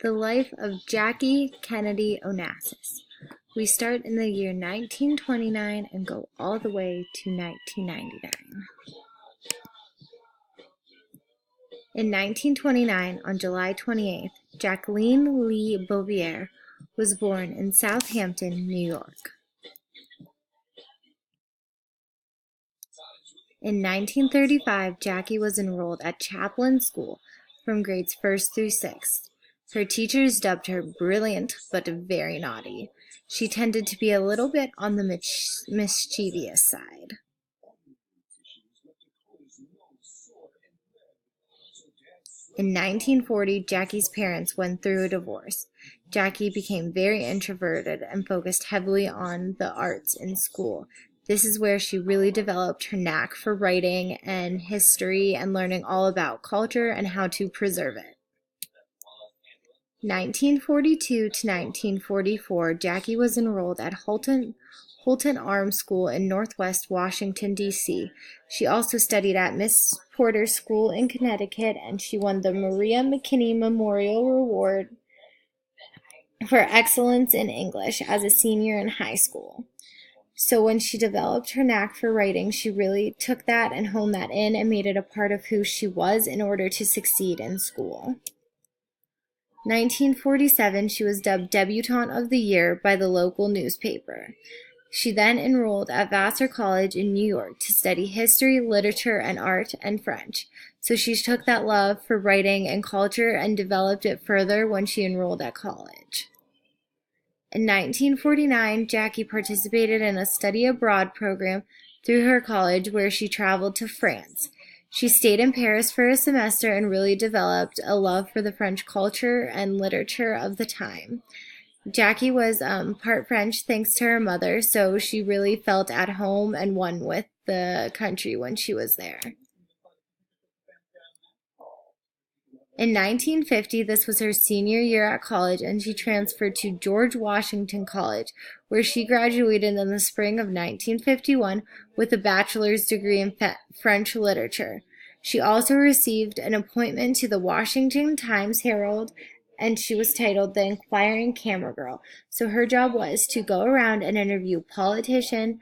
The life of Jackie Kennedy Onassis. We start in the year 1929 and go all the way to 1999. In 1929, on July 28th, Jacqueline Lee Bouvier was born in Southampton, New York. In 1935, Jackie was enrolled at Chaplin School from grades 1st through 6th. Her teachers dubbed her brilliant but very naughty. She tended to be a little bit on the mischievous side. In 1940, Jackie's parents went through a divorce. Jackie became very introverted and focused heavily on the arts in school. This is where she really developed her knack for writing and history and learning all about culture and how to preserve it. 1942 to 1944, Jackie was enrolled at Holton Arms School in Northwest Washington, D.C. She also studied at Miss Porter's School in Connecticut, and she won the Maria McKinney Memorial Award for excellence in English as a senior in high school. So when she developed her knack for writing, she really took that and honed that in and made it a part of who she was in order to succeed in school. 1947, she was dubbed Debutante of the Year by the local newspaper. She then enrolled at Vassar College in New York to study history, literature, and art, and French. So she took that love for writing and culture and developed it further when she enrolled at college. In 1949, Jackie participated in a study abroad program through her college where she traveled to France. She stayed in Paris for a semester and really developed a love for the French culture and literature of the time. Jackie was part French thanks to her mother, so she really felt at home and one with the country when she was there. In 1950, this was her senior year at college, and she transferred to George Washington College, where she graduated in the spring of 1951 with a bachelor's degree in French literature. She also received an appointment to the Washington Times-Herald, and she was titled the Inquiring Camera Girl. So her job was to go around and interview politicians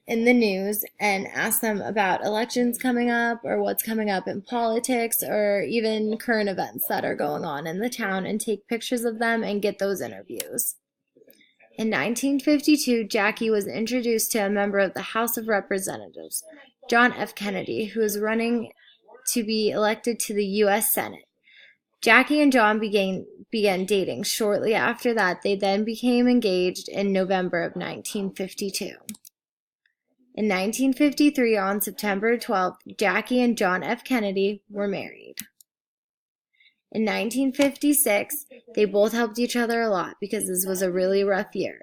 in the news and ask them about elections coming up or what's coming up in politics or even current events that are going on in the town and take pictures of them and get those interviews. In 1952, Jackie was introduced to a member of the House of Representatives, John F. Kennedy, who was running to be elected to the U.S. Senate. Jackie and John began dating. Shortly after that, they then became engaged in November of 1952. In 1953, on September 12th, Jackie and John F. Kennedy were married. In 1956, they both helped each other a lot because this was a really rough year.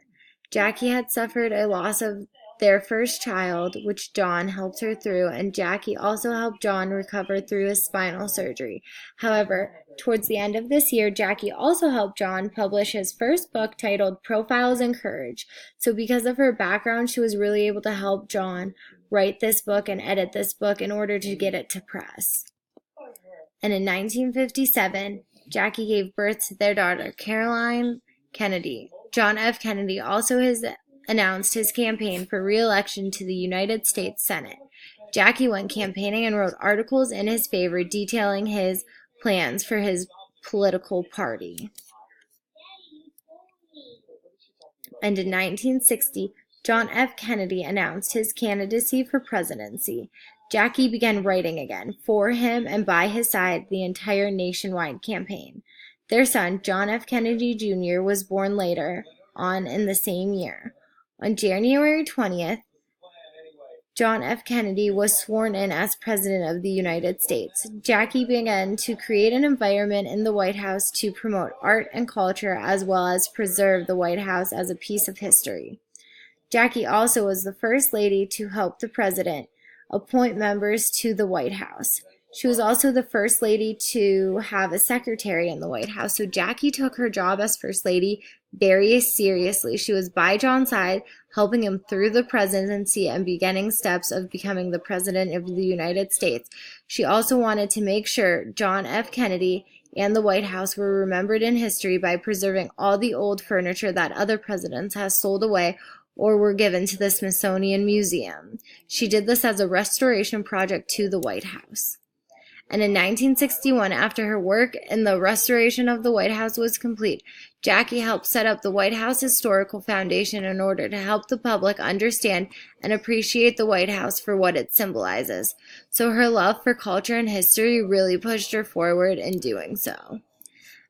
Jackie had suffered a loss of their first child, which John helped her through, and Jackie also helped John recover through his spinal surgery. However, towards the end of this year, Jackie also helped John publish his first book titled Profiles in Courage. So because of her background, she was really able to help John write this book and edit this book in order to get it to press. And in 1957, Jackie gave birth to their daughter, Caroline Kennedy. John F. Kennedy also announced his campaign for re-election to the United States Senate. Jackie went campaigning and wrote articles in his favor detailing his plans for his political party. And in 1960, John F. Kennedy announced his candidacy for presidency. Jackie began writing again for him and by his side the entire nationwide campaign. Their son, John F. Kennedy Jr., was born later on in the same year. On January 20th, John F. Kennedy was sworn in as President of the United States. Jackie began to create an environment in the White House to promote art and culture as well as preserve the White House as a piece of history. Jackie also was the first lady to help the president appoint members to the White House. She was also the first lady to have a secretary in the White House. So Jackie took her job as first lady very seriously. She was by John's side, helping him through the presidency and beginning steps of becoming the president of the United States. She also wanted to make sure John F. Kennedy and the White House were remembered in history by preserving all the old furniture that other presidents had sold away or were given to the Smithsonian Museum. She did this as a restoration project to the White House. And in 1961, after her work in the restoration of the White House was complete, Jackie helped set up the White House Historical Foundation in order to help the public understand and appreciate the White House for what it symbolizes. So her love for culture and history really pushed her forward in doing so.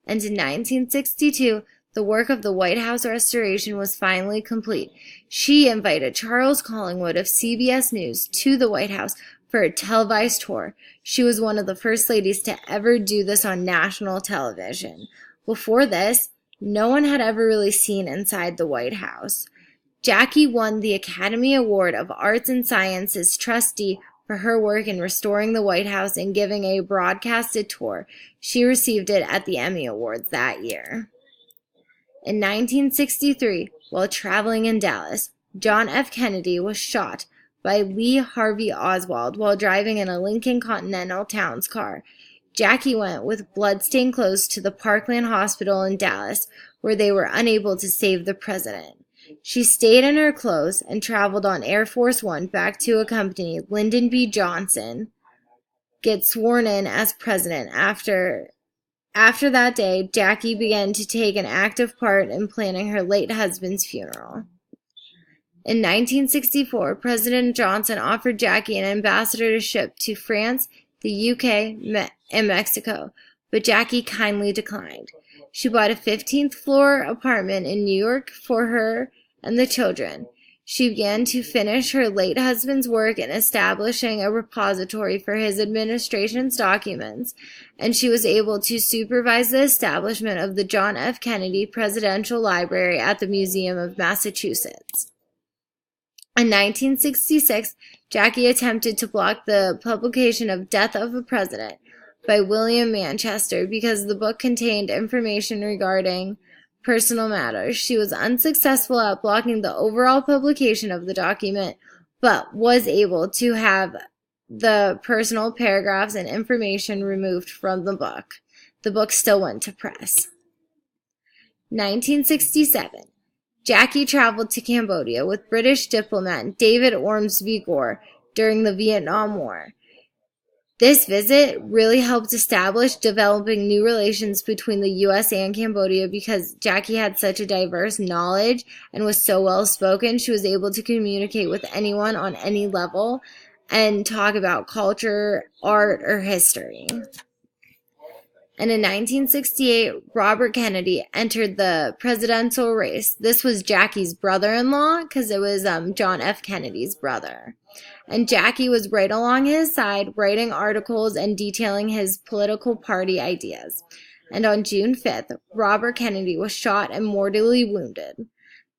And in 1962, the work of the White House restoration was finally complete. She invited Charles Collingwood of CBS News to the White House for a televised tour. She was one of the first ladies to ever do this on national television. Before this, no one had ever really seen inside the White House. Jackie won the Academy Award of Arts and Sciences trustee for her work in restoring the White House and giving a broadcasted tour. She received it at the Emmy Awards that year. In 1963, while traveling in Dallas, John F. Kennedy was shot by Lee Harvey Oswald while driving in a Lincoln Continental Towns car. Jackie went with blood-stained clothes to the Parkland Hospital in Dallas, where they were unable to save the president. She stayed in her clothes and traveled on Air Force One back to accompany Lyndon B. Johnson get sworn in as president. After that day, Jackie began to take an active part in planning her late husband's funeral. In 1964, President Johnson offered Jackie an ambassadorship to France, the UK, and Mexico, but Jackie kindly declined. She bought a 15th-floor apartment in New York for her and the children. She began to finish her late husband's work in establishing a repository for his administration's documents, and she was able to supervise the establishment of the John F. Kennedy Presidential Library at the Museum of Massachusetts. In 1966, Jackie attempted to block the publication of Death of a President by William Manchester because the book contained information regarding personal matters. She was unsuccessful at blocking the overall publication of the document, but was able to have the personal paragraphs and information removed from the book. The book still went to press. 1967. Jackie traveled to Cambodia with British diplomat David Ormsby Gore during the Vietnam War. This visit really helped establish developing new relations between the U.S. and Cambodia because Jackie had such a diverse knowledge and was so well spoken. She was able to communicate with anyone on any level and talk about culture, art, or history. And in 1968, Robert Kennedy entered the presidential race. This was Jackie's brother-in-law because it was John F. Kennedy's brother. And Jackie was right along his side, writing articles and detailing his political party ideas. And on June 5th, Robert Kennedy was shot and mortally wounded.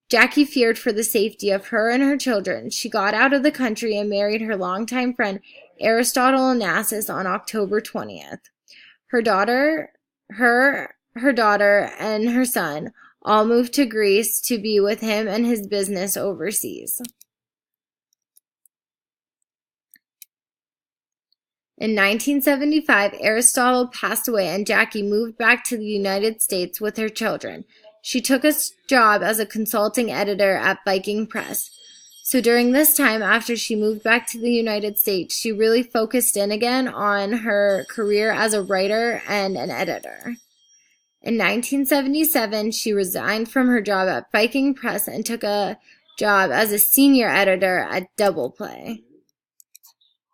Jackie feared for the safety of her and her children. She got out of the country and married her longtime friend Aristotle Onassis on October 20th. Her daughter and her son all moved to Greece to be with him and his business overseas. In 1975, Aristotle passed away and Jackie moved back to the United States with her children. She took a job as a consulting editor at Viking Press. So during this time, after she moved back to the United States, she really focused in again on her career as a writer and an editor. In 1977, she resigned from her job at Viking Press and took a job as a senior editor at Double Play.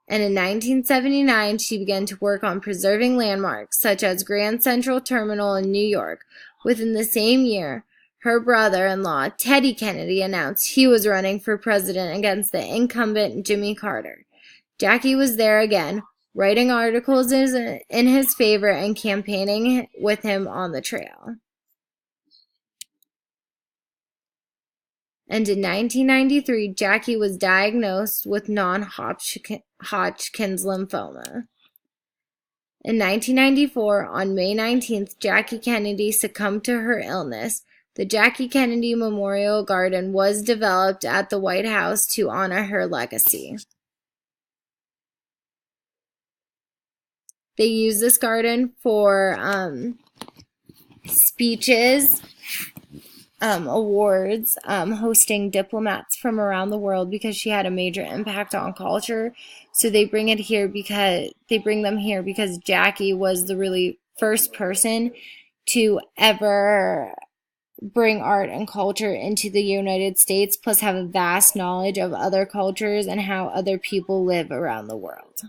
And in 1979, she began to work on preserving landmarks such as Grand Central Terminal in New York. Within the same year, her brother-in-law, Teddy Kennedy, announced he was running for president against the incumbent Jimmy Carter. Jackie was there again, writing articles in his favor and campaigning with him on the trail. And in 1993, Jackie was diagnosed with non-Hodgkin's lymphoma. In 1994, on May 19th, Jackie Kennedy succumbed to her illness. The Jackie Kennedy Memorial Garden was developed at the White House to honor her legacy. They use this garden for speeches, awards, hosting diplomats from around the world because she had a major impact on culture. So they bring them here because Jackie was the really first person to ever bring art and culture into the United States, plus have a vast knowledge of other cultures and how other people live around the world.